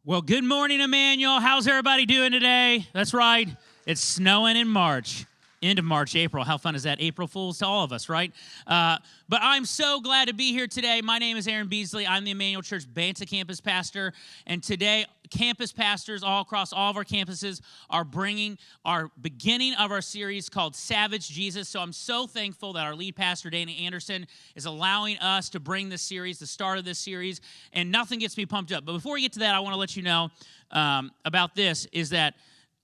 Well, good morning, Emmanuel. How's everybody doing today? That's right. It's snowing in March. End of March, April. How fun is that? April Fools to all of us, right? But I'm so glad to be here today. My name is Aaron Beasley. I'm the Emmanuel Church Banta campus pastor. And today, campus pastors all across all of our campuses are bringing our beginning of our series called Savage Jesus. So I'm so thankful that our lead pastor, Danny Anderson, is allowing us to bring this series, the start of this series. And nothing gets me pumped up. But before we get to that, I want to let you know about this, is that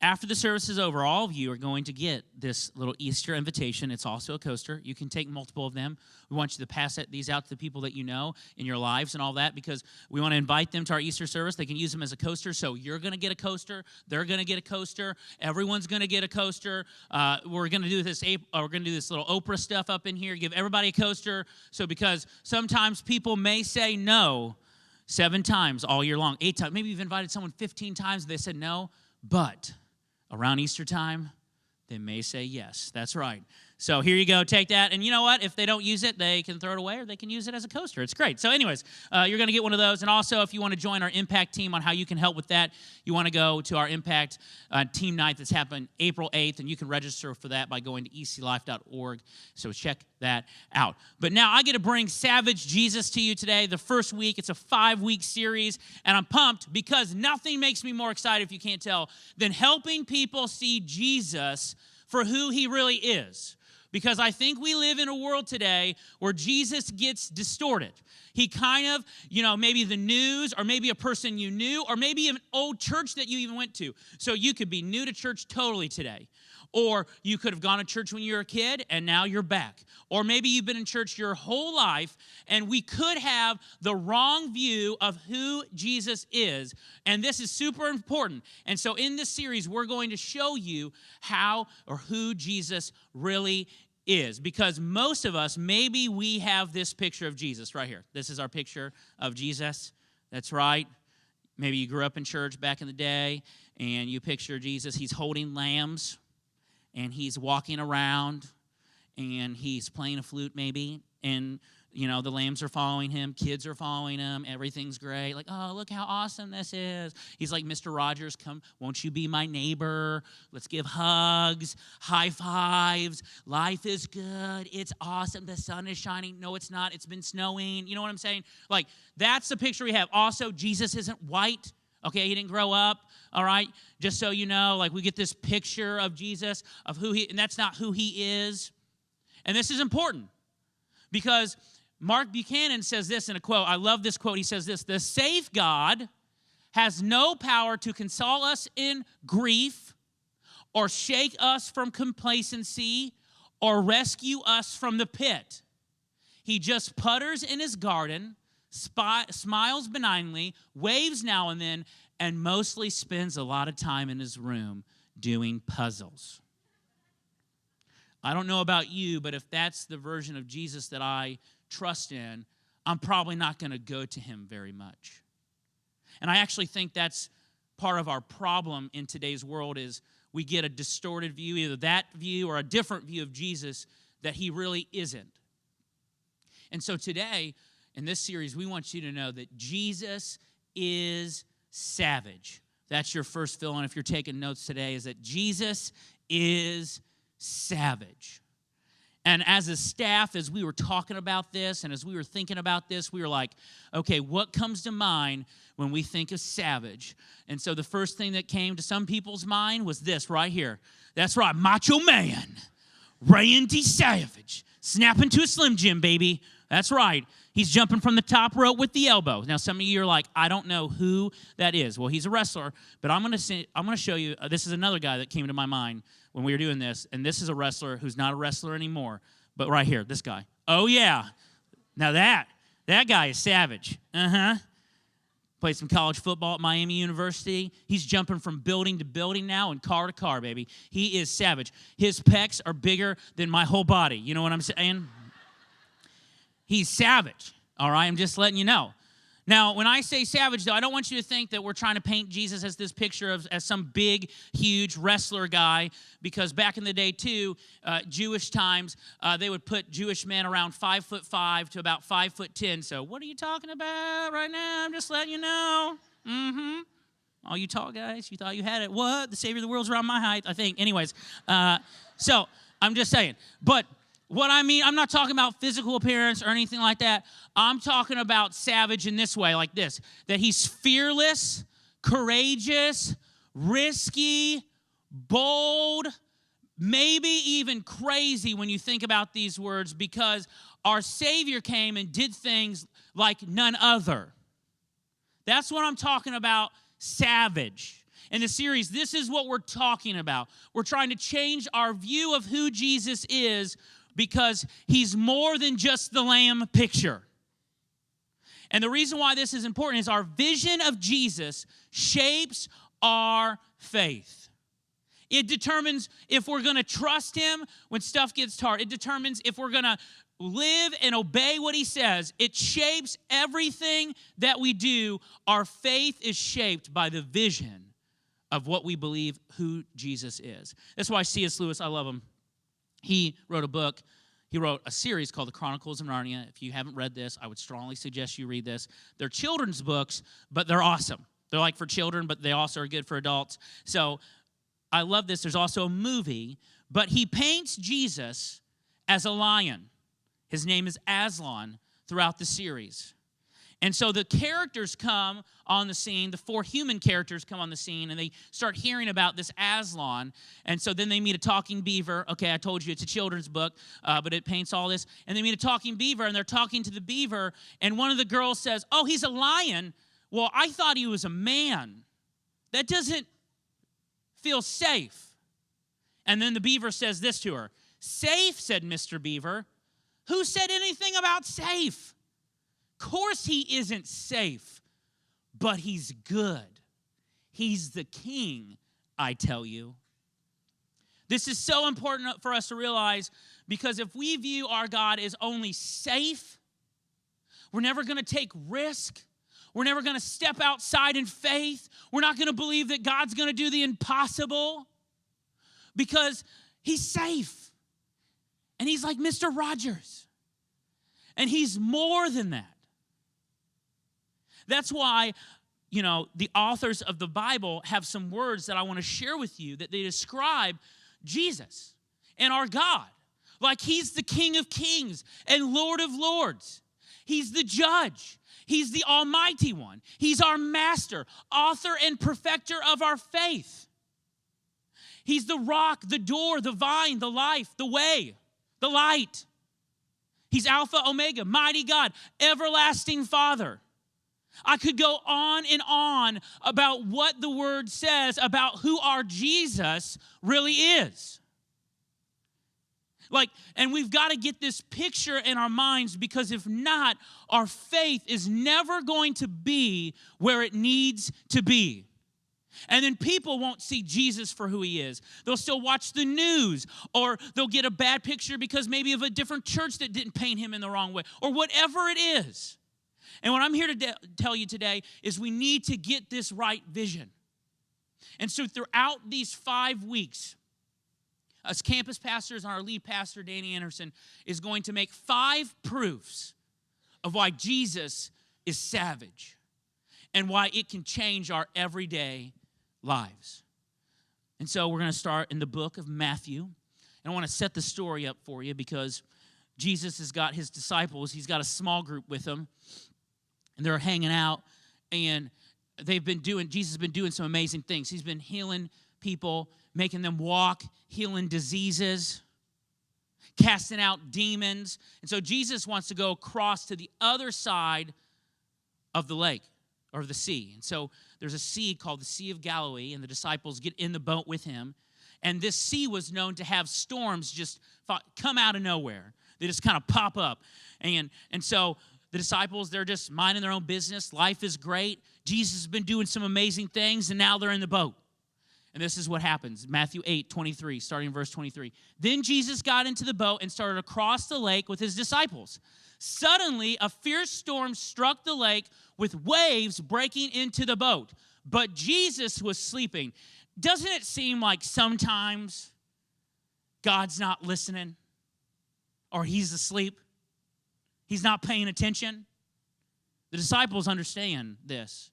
after the service is over, all of you are going to get this little Easter invitation. It's also a coaster. You can take multiple of them. We want you to pass these out to the people that you know in your lives and all that, because we want to invite them to our Easter service. They can use them as a coaster. So you're going to get a coaster. They're going to get a coaster. Everyone's going to get a coaster. We're going to do this. We're going to do this little Oprah stuff up in here. Give everybody a coaster. So because sometimes people may say no 7 times all year long, 8 times. Maybe you've invited someone 15 times and they said no, but around Easter time, they may say yes. That's right. So here you go. Take that. And you know what? If they don't use it, they can throw it away, or they can use it as a coaster. It's great. So anyways, you're going to get one of those. And also, if you want to join our Impact team on how you can help with that, you want to go to our Impact team night that's happening April 8th, and you can register for that by going to eclife.org. So check that out. But now I get to bring Savage Jesus to you today, the first week. It's a 5-week series, and I'm pumped because nothing makes me more excited, if you can't tell, than helping people see Jesus for who he really is. Because I think we live in a world today where Jesus gets distorted. He kind of, maybe the news, or maybe a person you knew, or maybe an old church that you even went to. So you could be new to church totally today. Or you could have gone to church when you were a kid, and now you're back. Or maybe you've been in church your whole life, and we could have the wrong view of who Jesus is. And this is super important. And so in this series, we're going to show you how or who Jesus really is. Because most of us, maybe we have this picture of Jesus right here. This is our picture of Jesus. That's right. Maybe you grew up in church back in the day, and you picture Jesus. He's holding lambs, and he's walking around, and he's playing a flute maybe, and the lambs are following him, kids are following him, everything's great. Like, oh, look how awesome this is. He's like, Mr. Rogers, come, won't you be my neighbor? Let's give hugs, high fives. Life is good. It's awesome. The sun is shining. No, it's not. It's been snowing. You know what I'm saying? Like, that's the picture we have. Also, Jesus isn't white. Okay, he didn't grow up, all right? Just so you know, like, we get this picture of Jesus, of who he, and that's not who he is. And this is important because Mark Buchanan says this in a quote. I love this quote. He says this: "The safe God has no power to console us in grief, or shake us from complacency, or rescue us from the pit. He just putters in his garden, smiles benignly, waves now and then, and mostly spends a lot of time in his room doing puzzles." I don't know about you, but if that's the version of Jesus that I trust in, I'm probably not going to go to him very much. And I actually think that's part of our problem in today's world, is we get a distorted view, either that view or a different view of Jesus that he really isn't. And so today, in this series, we want you to know that Jesus is savage. That's your first fill-in if you're taking notes today, is that Jesus is savage. And as a staff, as we were talking about this and as we were thinking about this, we were like, okay, what comes to mind when we think of savage? And so the first thing that came to some people's mind was this right here. That's right, Macho Man, Randy Savage, snapping to a Slim Jim, baby. That's right. He's jumping from the top rope with the elbow. Now, some of you are like, I don't know who that is. Well, he's a wrestler, but I'm going to show you. This is another guy that came to my mind when we were doing this, and this is a wrestler who's not a wrestler anymore, but right here, this guy. Oh, yeah. Now that guy is savage. Played some college football at Miami University. He's jumping from building to building now and car to car, baby. He is savage. His pecs are bigger than my whole body. You know what I'm saying? He's savage, all right? I'm just letting you know. Now, when I say savage, though, I don't want you to think that we're trying to paint Jesus as this picture of as some big, huge wrestler guy, because back in the day, too, Jewish times, they would put Jewish men around 5'5" to about 5'10". So what are you talking about right now? I'm just letting you know. All you tall guys, you thought you had it. What? The Savior of the world's around my height, I think. Anyways, so I'm just saying. But what I mean, I'm not talking about physical appearance or anything like that. I'm talking about savage in this way, like this, that he's fearless, courageous, risky, bold, maybe even crazy when you think about these words, because our Savior came and did things like none other. That's what I'm talking about, savage. In the series, this is what we're talking about. We're trying to change our view of who Jesus is because he's more than just the lamb picture. And the reason why this is important is our vision of Jesus shapes our faith. It determines if we're going to trust him when stuff gets hard. It determines if we're going to live and obey what he says. It shapes everything that we do. Our faith is shaped by the vision of what we believe who Jesus is. That's why C.S. Lewis, I love him. He wrote a book. He wrote a series called The Chronicles of Narnia. If you haven't read this, I would strongly suggest you read this. They're children's books, but they're awesome. They're like for children, but they also are good for adults. So I love this. There's also a movie, but he paints Jesus as a lion. His name is Aslan throughout the series. And so the characters come on the scene, the 4 human characters come on the scene, and they start hearing about this Aslan. And so then they meet a talking beaver. Okay, I told you it's a children's book, but it paints all this. And they meet a talking beaver, and they're talking to the beaver, and one of the girls says, "Oh, he's a lion. Well, I thought he was a man. That doesn't feel safe." And then the beaver says this to her. "Safe," said Mr. Beaver. "Who said anything about safe? Of course he isn't safe, but he's good. He's the king, I tell you." This is so important for us to realize, because if we view our God as only safe, we're never going to take risk. We're never going to step outside in faith. We're not going to believe that God's going to do the impossible because he's safe. And he's like Mr. Rogers. And he's more than that. That's why, the authors of the Bible have some words that I want to share with you that they describe Jesus and our God. Like he's the King of Kings and Lord of Lords. He's the judge. He's the Almighty One. He's our master, author and perfecter of our faith. He's the rock, the door, the vine, the life, the way, the light. He's Alpha, Omega, mighty God, everlasting Father. I could go on and on about what the word says about who our Jesus really is. And we've got to get this picture in our minds, because if not, our faith is never going to be where it needs to be. And then people won't see Jesus for who he is. They'll still watch the news, or they'll get a bad picture because maybe of a different church that didn't paint him in the wrong way, or whatever it is. And what I'm here to tell you today is we need to get this right vision. And so throughout these 5 weeks, us campus pastors and our lead pastor, Danny Anderson, is going to make 5 proofs of why Jesus is savage and why it can change our everyday lives. And so we're going to start in the book of Matthew. And I want to set the story up for you, because Jesus has got his disciples. He's got a small group with him, and they're hanging out, and Jesus has been doing some amazing things. He's been healing people, making them walk, healing diseases, casting out demons. And so Jesus wants to go across to the other side of the lake or the sea. And so there's a sea called the Sea of Galilee, and the disciples get in the boat with him. And this sea was known to have storms just come out of nowhere. They just kind of pop up. And so the disciples, they're just minding their own business. Life is great. Jesus has been doing some amazing things, and now they're in the boat. And this is what happens. Matthew 8:23, starting in verse 23. Then Jesus got into the boat and started across the lake with his disciples. Suddenly, a fierce storm struck the lake with waves breaking into the boat. But Jesus was sleeping. Doesn't it seem like sometimes God's not listening, or he's asleep? He's not paying attention? The disciples understand this.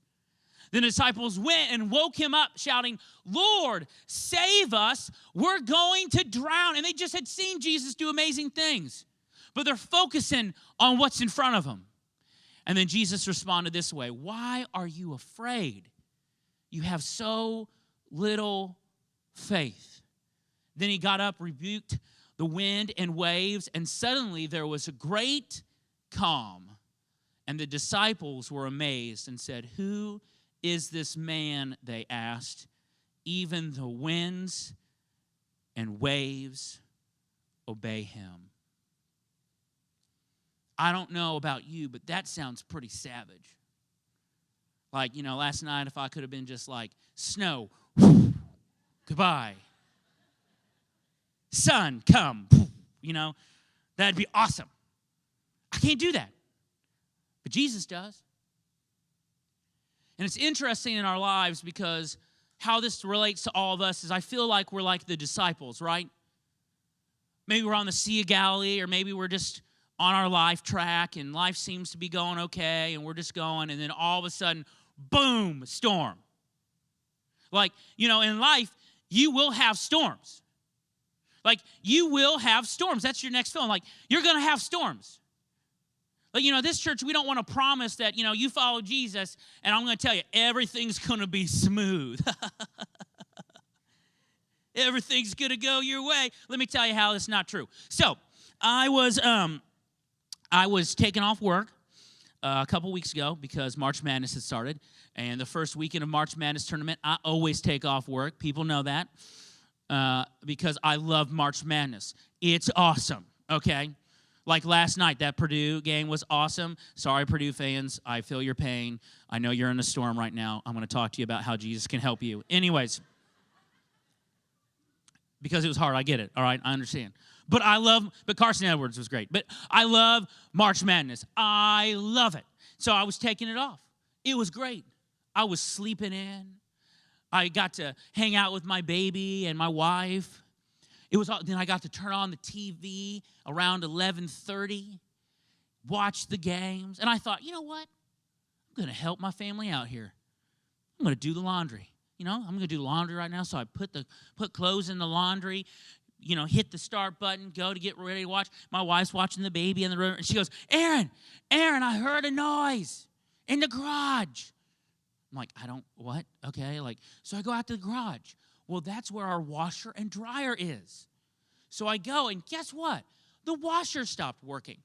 The disciples went and woke him up, shouting, Lord, save us. We're going to drown. And they just had seen Jesus do amazing things, but they're focusing on what's in front of them. And then Jesus responded this way, why are you afraid? You have so little faith. Then he got up, rebuked the wind and waves, and suddenly there was a great calm. And the disciples were amazed and said, who is this man, they asked. Even the winds and waves obey him. I don't know about you, but that sounds pretty savage. Like, last night if I could have been just like, snow, goodbye. Sun, come, that'd be awesome. I can't do that. But Jesus does. And it's interesting in our lives because how this relates to all of us is I feel like we're like the disciples, right? Maybe we're on the Sea of Galilee, or maybe we're just on our life track and life seems to be going okay and we're just going, and then all of a sudden, boom, storm. Like, in life, you will have storms. Like, you will have storms. That's your next film. Like, you're going to have storms. Like, this church, we don't want to promise that, you follow Jesus, and I'm going to tell you, everything's going to be smooth. Everything's going to go your way. Let me tell you how it's not true. So, I was taking off work a couple weeks ago because March Madness had started. And the first weekend of March Madness tournament, I always take off work. People know that because I love March Madness. It's awesome, okay? Like last night, that Purdue game was awesome. Sorry, Purdue fans. I feel your pain. I know you're in a storm right now. I'm going to talk to you about how Jesus can help you. Anyways, because it was hard. I get it, all right? I understand. But Carson Edwards was great. But I love March Madness. I love it. So I was taking it off. It was great. I was sleeping in. I got to hang out with my baby and my wife. Then I got to turn on the TV around 11:30, watch the games. And I thought, you know what? I'm going to help my family out here. I'm going to do the laundry. I'm going to do the laundry right now. So I put clothes in the laundry, hit the start button, go to get ready to watch. My wife's watching the baby in the room, and she goes, Aaron, I heard a noise in the garage. I'm like, what? Okay, so I go out to the garage. Well, that's where our washer and dryer is. So I go, and guess what? The washer stopped working.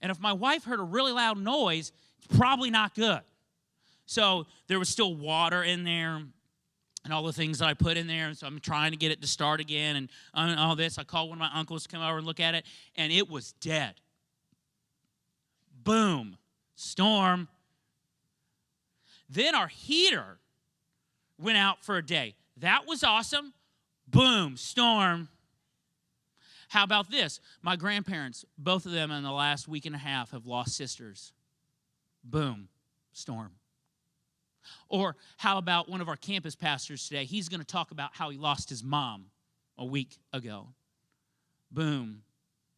And if my wife heard a really loud noise, it's probably not good. So there was still water in there and all the things that I put in there. And so I'm trying to get it to start again and all this. I called one of my uncles to come over and look at it, and it was dead. Boom. Storm. Then our heater went out for a day. That was awesome. Boom. Storm. How about this? My grandparents, both of them in the last week and a half, have lost sisters. Boom. Storm. Or how about one of our campus pastors today? He's going to talk about how he lost his mom a week ago. Boom.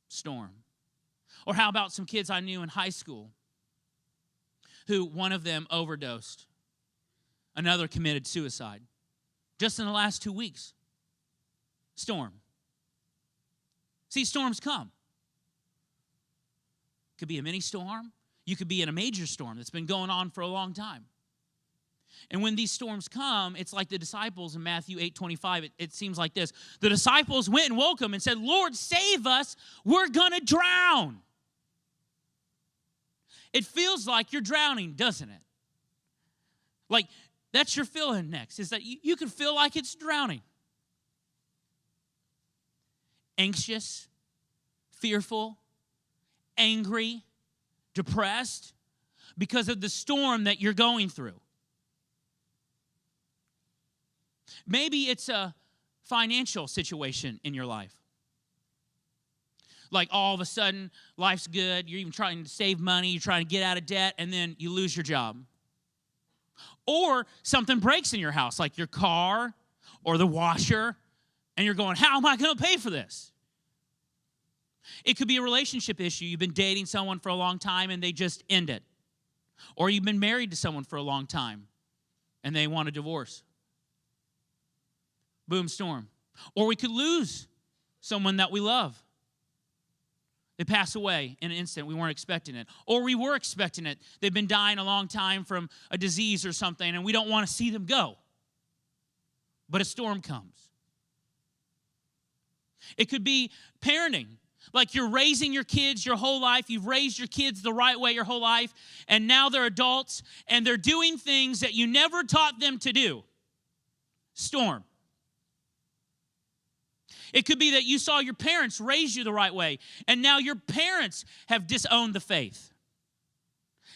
Storm. Or how about some kids I knew in high school who one of them overdosed. Another committed suicide. Just in the last 2 weeks. Storm. See, storms come. Could be a mini storm. You could be in a major storm that's been going on for a long time. And when these storms come, it's like the disciples in Matthew 8:25. It seems like this. The disciples went and woke him and said, Lord, save us. We're going to drown. It feels like you're drowning, doesn't it? Like, that's your feeling next, is that you can feel like it's drowning. Anxious, fearful, angry, depressed because of the storm that you're going through. Maybe it's a financial situation in your life. Like all of a sudden, life's good. You're even trying to save money. You're trying to get out of debt, and then you lose your job. Or something breaks in your house, like your car or the washer, and you're going, how am I going to pay for this? It could be a relationship issue. You've been dating someone for a long time, and they just end it. Or you've been married to someone for a long time, and they want a divorce. Boom, storm. Or we could lose someone that we love. They pass away in an instant. We weren't expecting it. Or we were expecting it. They've been dying a long time from a disease or something, and we don't want to see them go. But a storm comes. It could be parenting. Like you're raising your kids your whole life. You've raised your kids the right way your whole life, and now they're adults, and they're doing things that you never taught them to do. Storm. It could be that you saw your parents raise you the right way, and now your parents have disowned the faith,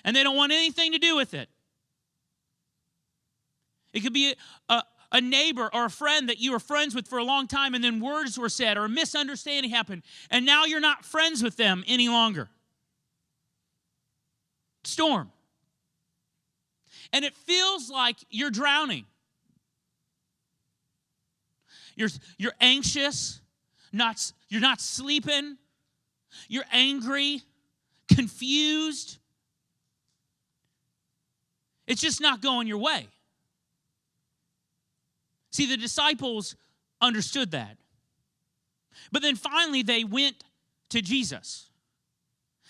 and they don't want anything to do with it. It could be a neighbor or a friend that you were friends with for a long time, and then words were said or a misunderstanding happened, and now you're not friends with them any longer. Storm. And it feels like you're drowning. You're anxious, you're not sleeping, you're angry, confused. It's just not going your way. See, the disciples understood that. But then finally they went to Jesus.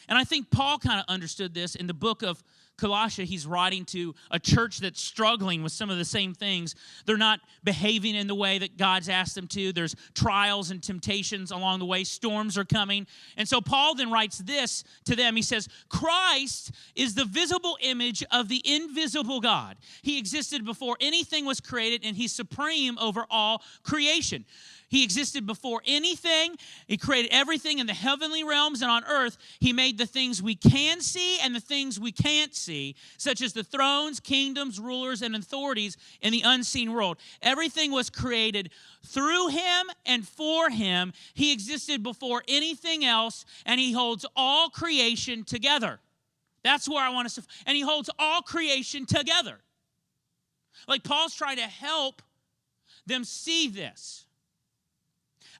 And I think Paul kind of understood this in the book of Colossians. He's writing to a church that's struggling with some of the same things. They're not behaving in the way that God's asked them to. There's trials and temptations along the way. Storms are coming. And so Paul then writes this to them. He says, Christ is the visible image of the invisible God. He existed before anything was created, and he's supreme over all creation. He existed before anything. He created everything in the heavenly realms and on earth. He made the things we can see and the things we can't see, such as the thrones, kingdoms, rulers, and authorities in the unseen world. Everything was created through him and for him. He existed before anything else, and he holds all creation together. That's where I want us to, and he holds all creation together. Like Paul's trying to help them see this.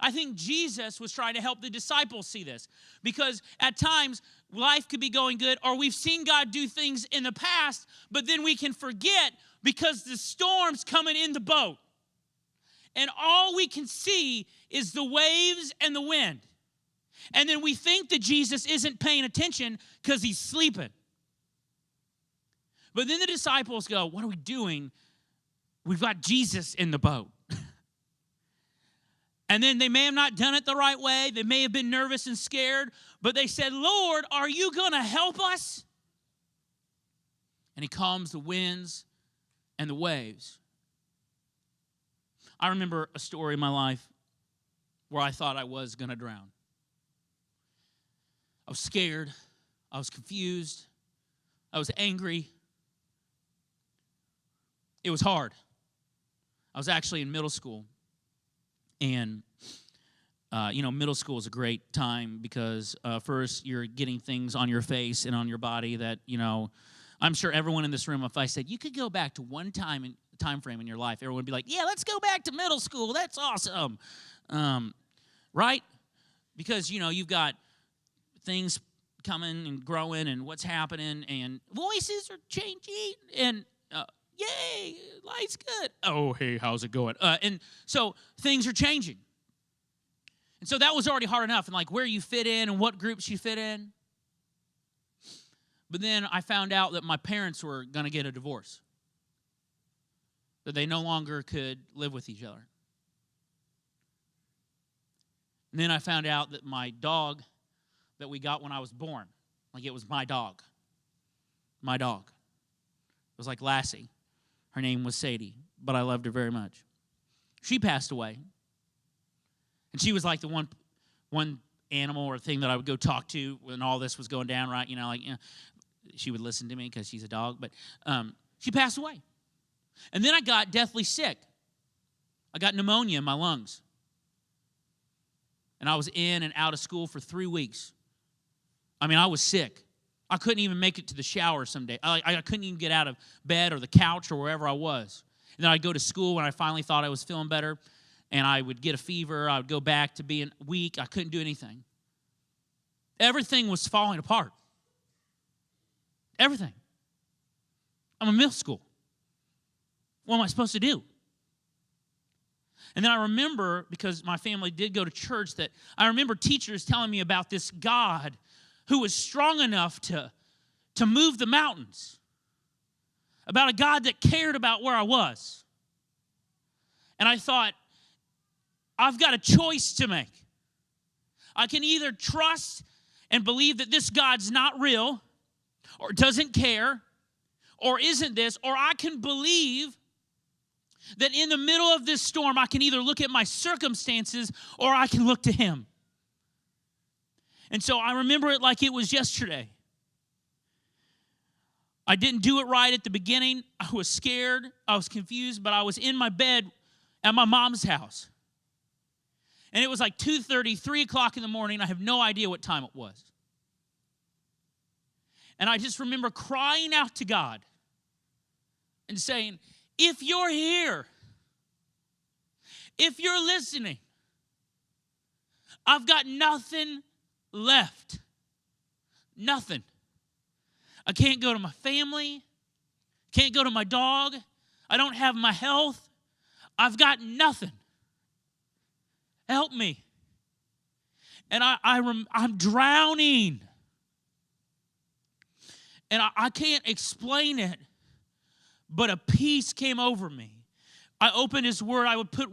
I think Jesus was trying to help the disciples see this, because at times life could be going good, or we've seen God do things in the past, but then we can forget because the storm's coming in the boat. And all we can see is the waves and the wind. And then we think that Jesus isn't paying attention because he's sleeping. But then the disciples go, what are we doing? We've got Jesus in the boat. And then they may have not done it the right way. They may have been nervous and scared. But they said, Lord, are you going to help us? And he calms the winds and the waves. I remember a story in my life where I thought I was going to drown. I was scared. I was confused. I was angry. It was hard. I was actually in middle school. And, middle school is a great time because first you're getting things on your face and on your body that, I'm sure everyone in this room, if I said, you could go back to one time frame in your life, everyone would be like, yeah, let's go back to middle school. That's awesome. Right? Because, you've got things coming and growing and what's happening and voices are changing and yay, life's good. Oh, hey, how's it going? And so things are changing. And so that was already hard enough, and like where you fit in and what groups you fit in. But then I found out that my parents were going to get a divorce, that they no longer could live with each other. And then I found out that my dog that we got when I was born, like it was my dog. My dog. It was like Lassie. Her name was Sadie, but I loved her very much. She passed away. And she was like the one animal or thing that I would go talk to when all this was going down, right? She would listen to me because she's a dog, but she passed away. And then I got deathly sick. I got pneumonia in my lungs. And I was in and out of school for 3 weeks. I was sick. I couldn't even make it to the shower some day. I couldn't even get out of bed or the couch or wherever I was. And then I'd go to school when I finally thought I was feeling better, and I would get a fever. I would go back to being weak. I couldn't do anything. Everything was falling apart. Everything. I'm in middle school. What am I supposed to do? And then I remember, because my family did go to church, that I remember teachers telling me about this God who was strong enough to move the mountains, about a God that cared about where I was. And I thought, I've got a choice to make. I can either trust and believe that this God's not real or doesn't care or isn't this, or I can believe that in the middle of this storm, I can either look at my circumstances or I can look to Him. And so I remember it like it was yesterday. I didn't do it right at the beginning. I was scared. I was confused, but I was in my bed at my mom's house. And it was like 2:30, 3 o'clock in the morning. I have no idea what time it was. And I just remember crying out to God and saying, if you're here, if you're listening, I've got nothing left. Nothing. I can't go to my family. Can't go to my dog. I don't have my health. I've got nothing. Help me. And I'm drowning. And I can't explain it, but a peace came over me. I opened His Word. I would put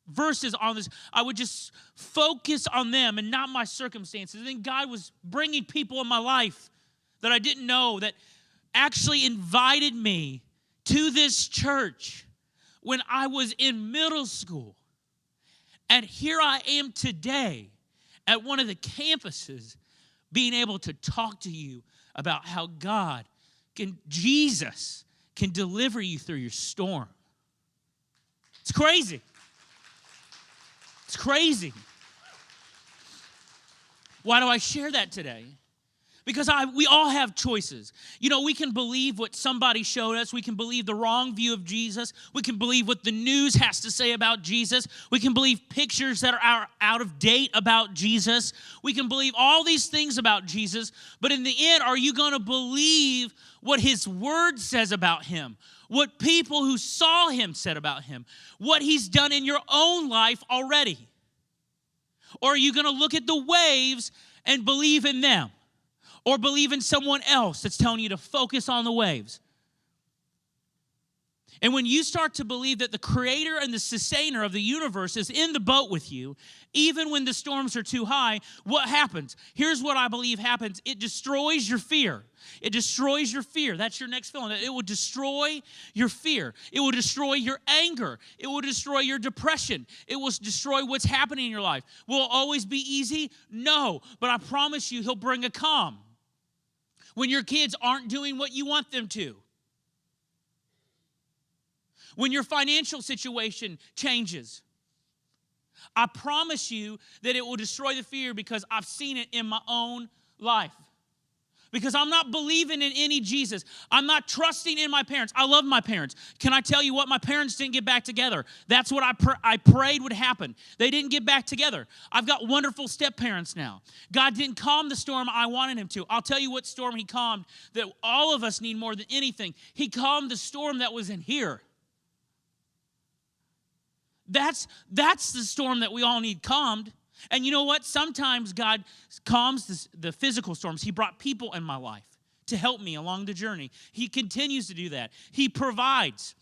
verses on this. I would just focus on them and not my circumstances. And then God was bringing people in my life that I didn't know that actually invited me to this church when I was in middle school. And here I am today at one of the campuses being able to talk to you about how Jesus can deliver you through your storm. It's crazy. It's crazy. Why do I share that today? Because we all have choices. You know, we can believe what somebody showed us. We can believe the wrong view of Jesus. We can believe what the news has to say about Jesus. We can believe pictures that are out of date about Jesus. We can believe all these things about Jesus. But in the end, are you going to believe what His Word says about Him? What people who saw Him said about Him? What He's done in your own life already? Or are you going to look at the waves and believe in them? Or believe in someone else that's telling you to focus on the waves? And when you start to believe that the creator and the sustainer of the universe is in the boat with you, even when the storms are too high, what happens? Here's what I believe happens. It destroys your fear. It destroys your fear. That's your next feeling. It will destroy your fear. It will destroy your anger. It will destroy your depression. It will destroy what's happening in your life. Will it always be easy? No. But I promise you, He'll bring a calm when your kids aren't doing what you want them to. When your financial situation changes. I promise you that it will destroy the fear because I've seen it in my own life. Because I'm not believing in any Jesus. I'm not trusting in my parents. I love my parents. Can I tell you what? My parents didn't get back together. That's what I prayed would happen. They didn't get back together. I've got wonderful step-parents now. God didn't calm the storm I wanted Him to. I'll tell you what storm He calmed that all of us need more than anything. He calmed the storm that was in here. That's the storm that we all need calmed. And you know what? Sometimes God calms the physical storms. He brought people in my life to help me along the journey. He continues to do that. He provides.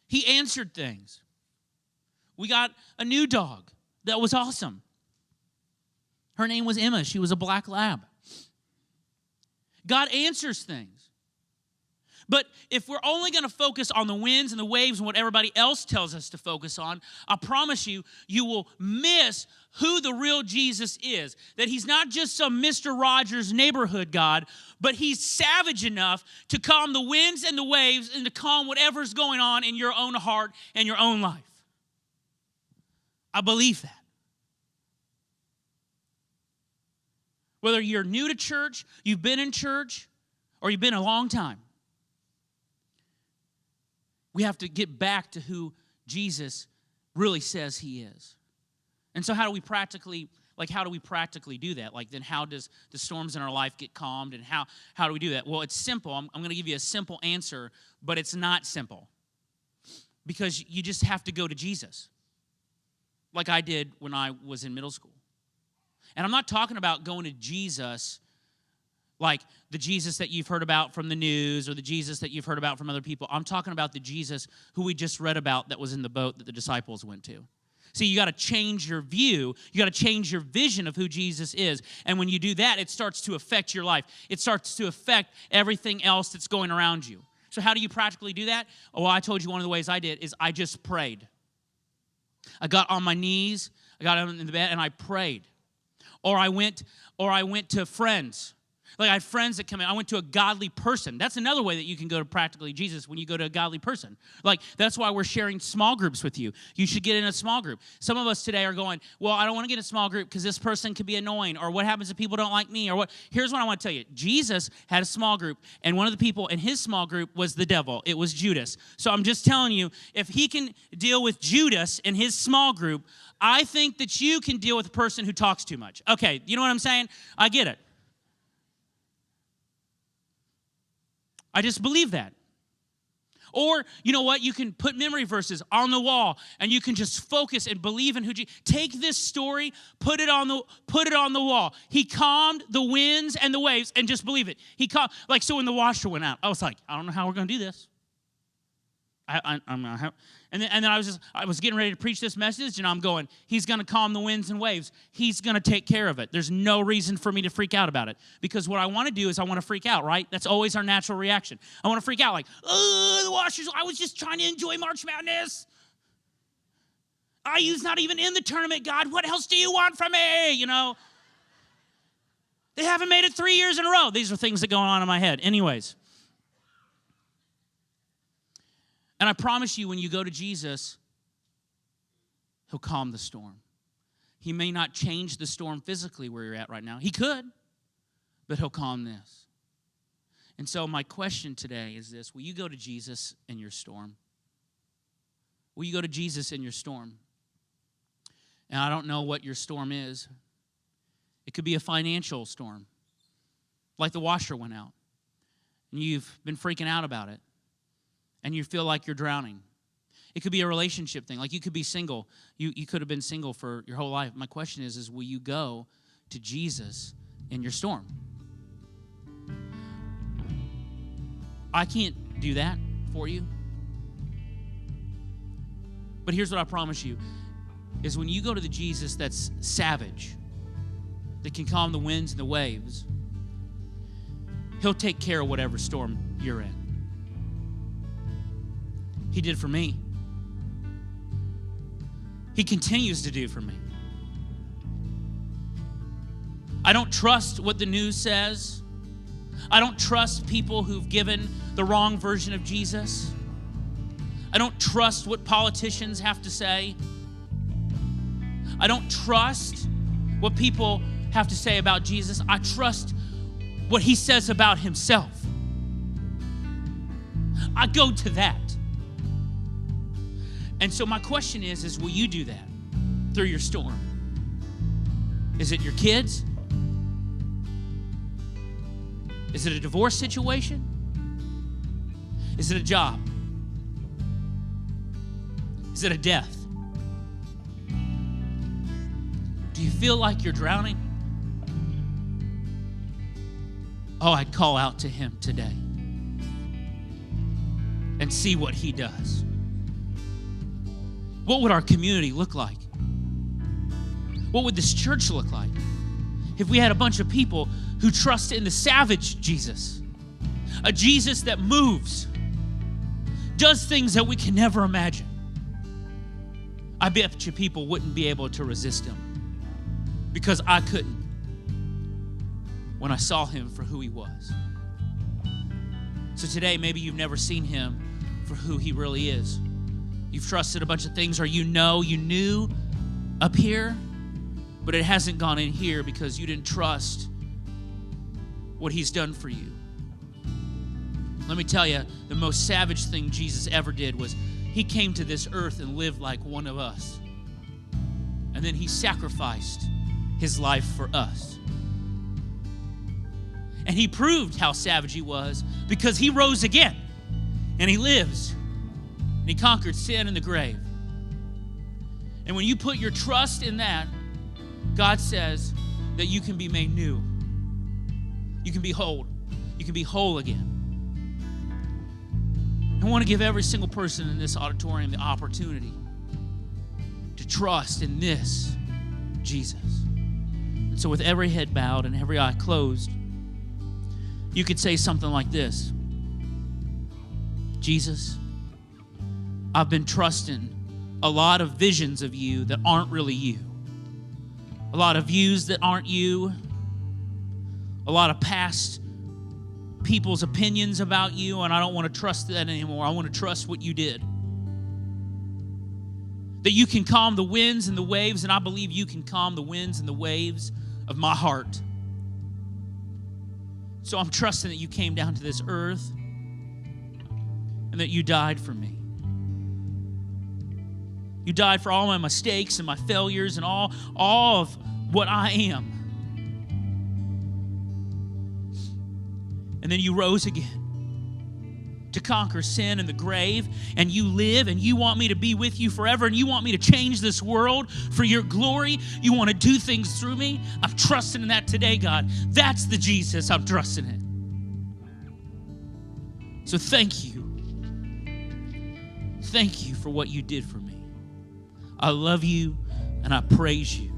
He answered things. We got a new dog that was awesome. Her name was Emma. She was a black lab. God answers things. But if we're only going to focus on the winds and the waves and what everybody else tells us to focus on, I promise you, you will miss who the real Jesus is. That He's not just some Mr. Rogers neighborhood God, but He's savage enough to calm the winds and the waves and to calm whatever's going on in your own heart and your own life. I believe that. Whether you're new to church, you've been in church, or you've been a long time, we have to get back to who Jesus really says He is. And so how do we practically Like, how do we practically do that? Like, then how does the storms in our life get calmed, and how do we do that? Well, it's simple. I'm going to give you a simple answer, but it's not simple, because you just have to go to Jesus, like I did when I was in middle school. And I'm not talking about going to Jesus like the Jesus that you've heard about from the news or the Jesus that you've heard about from other people. I'm talking about the Jesus who we just read about that was in the boat that the disciples went to. See, you got to change your view. You got to change your vision of who Jesus is. And when you do that, it starts to affect your life. It starts to affect everything else that's going around you. So how do you practically do that? Oh, well, I told you one of the ways I did is I just prayed. I got on my knees, I got in the bed, and I prayed. Or I went to friends. Like, I had friends that come in. I went to a godly person. That's another way that you can go to practically Jesus, when you go to a godly person. Like, that's why we're sharing small groups with you. You should get in a small group. Some of us today are going, well, I don't want to get in a small group because this person could be annoying, or what happens if people don't like me, or what. Here's what I want to tell you. Jesus had a small group, and one of the people in his small group was the devil. It was Judas. So I'm just telling you, if he can deal with Judas in his small group, I think that you can deal with a person who talks too much. Okay, you know what I'm saying? I get it. I just believe that. Or, you know what? You can put memory verses on the wall, and you can just focus and believe in who Jesus. Take this story, put it on the wall. He calmed the winds and the waves, and just believe it. He calmed, like, so when the washer went out, I was like, I don't know how we're going to do this. And then I was getting ready to preach this message, and I'm going, he's going to calm the winds and waves. He's going to take care of it. There's no reason for me to freak out about it, because what I want to do is I want to freak out, right? That's always our natural reaction. I want to freak out, like, oh, the Washers, I was just trying to enjoy March Madness. IU's not even in the tournament, God. What else do you want from me? You know? They haven't made it 3 years in a row. These are things that go on in my head. Anyways. And I promise you, when you go to Jesus, he'll calm the storm. He may not change the storm physically where you're at right now. He could, but he'll calm this. And so my question today is this. Will you go to Jesus in your storm? Will you go to Jesus in your storm? And I don't know what your storm is. It could be a financial storm, like the washer went out, and you've been freaking out about it, and you feel like you're drowning. It could be a relationship thing. Like, you could be single. You could have been single for your whole life. My question is will you go to Jesus in your storm? I can't do that for you. But here's what I promise you, is when you go to the Jesus that's savage, that can calm the winds and the waves, he'll take care of whatever storm you're in. He did for me. He continues to do for me. I don't trust what the news says. I don't trust people who've given the wrong version of Jesus. I don't trust what politicians have to say. I don't trust what people have to say about Jesus. I trust what he says about himself. I go to that. And so my question is will you do that through your storm? Is it your kids? Is it a divorce situation? Is it a job? Is it a death? Do you feel like you're drowning? Oh, I'd call out to him today and see what he does. What would our community look like? What would this church look like if we had a bunch of people who trust in the savage Jesus, a Jesus that moves, does things that we can never imagine? I bet you people wouldn't be able to resist him, because I couldn't when I saw him for who he was. So today, maybe you've never seen him for who he really is. You've trusted a bunch of things, or you knew up here, but it hasn't gone in here because you didn't trust what he's done for you. Let me tell you, the most savage thing Jesus ever did was he came to this earth and lived like one of us. And then he sacrificed his life for us. And he proved how savage he was because he rose again. And he lives. And he conquered sin and the grave. And when you put your trust in that, God says that you can be made new. You can be whole. You can be whole again. I want to give every single person in this auditorium the opportunity to trust in this Jesus. And so with every head bowed and every eye closed, you could say something like this: Jesus, I've been trusting a lot of visions of you that aren't really you. A lot of views that aren't you. A lot of past people's opinions about you, and I don't want to trust that anymore. I want to trust what you did. That you can calm the winds and the waves, and I believe you can calm the winds and the waves of my heart. So I'm trusting that you came down to this earth and that you died for me. You died for all my mistakes and my failures and all of what I am. And then you rose again to conquer sin and the grave, and you live, and you want me to be with you forever, and you want me to change this world for your glory. You want to do things through me. I'm trusting in that today, God. That's the Jesus I'm trusting in. So thank you. Thank you for what you did for me. I love you, and I praise you.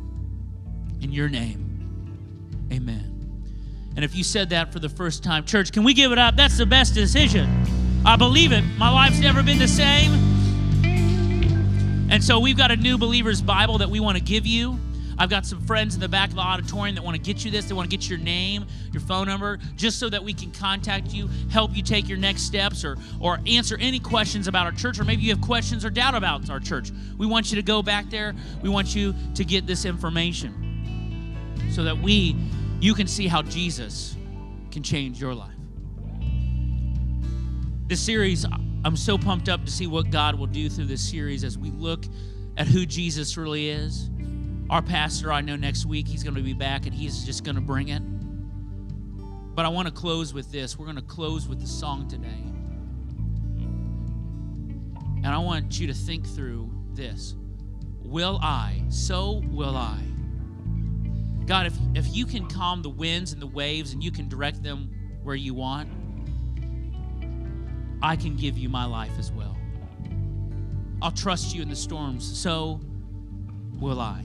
In your name, amen. And if you said that for the first time, church, can we give it up? That's the best decision. I believe it. My life's never been the same. And so we've got a new believer's Bible that we want to give you. I've got some friends in the back of the auditorium that want to get you this. They want to get your name, your phone number, just so that we can contact you, help you take your next steps, or answer any questions about our church, or maybe you have questions or doubt about our church. We want you to go back there. We want you to get this information so that you can see how Jesus can change your life. This series, I'm so pumped up to see what God will do through this series as we look at who Jesus really is. Our pastor, I know next week he's going to be back and he's just going to bring it. But I want to close with this. We're going to close with the song today. And I want you to think through this. Will I? So will I. God, if you can calm the winds and the waves and you can direct them where you want, I can give you my life as well. I'll trust you in the storms. So will I.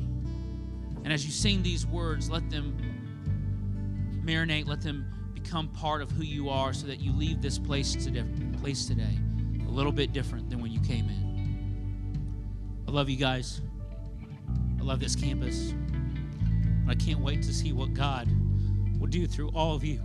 And as you sing these words, let them marinate, let them become part of who you are so that you leave this place today a little bit different than when you came in. I love you guys. I love this campus. And I can't wait to see what God will do through all of you.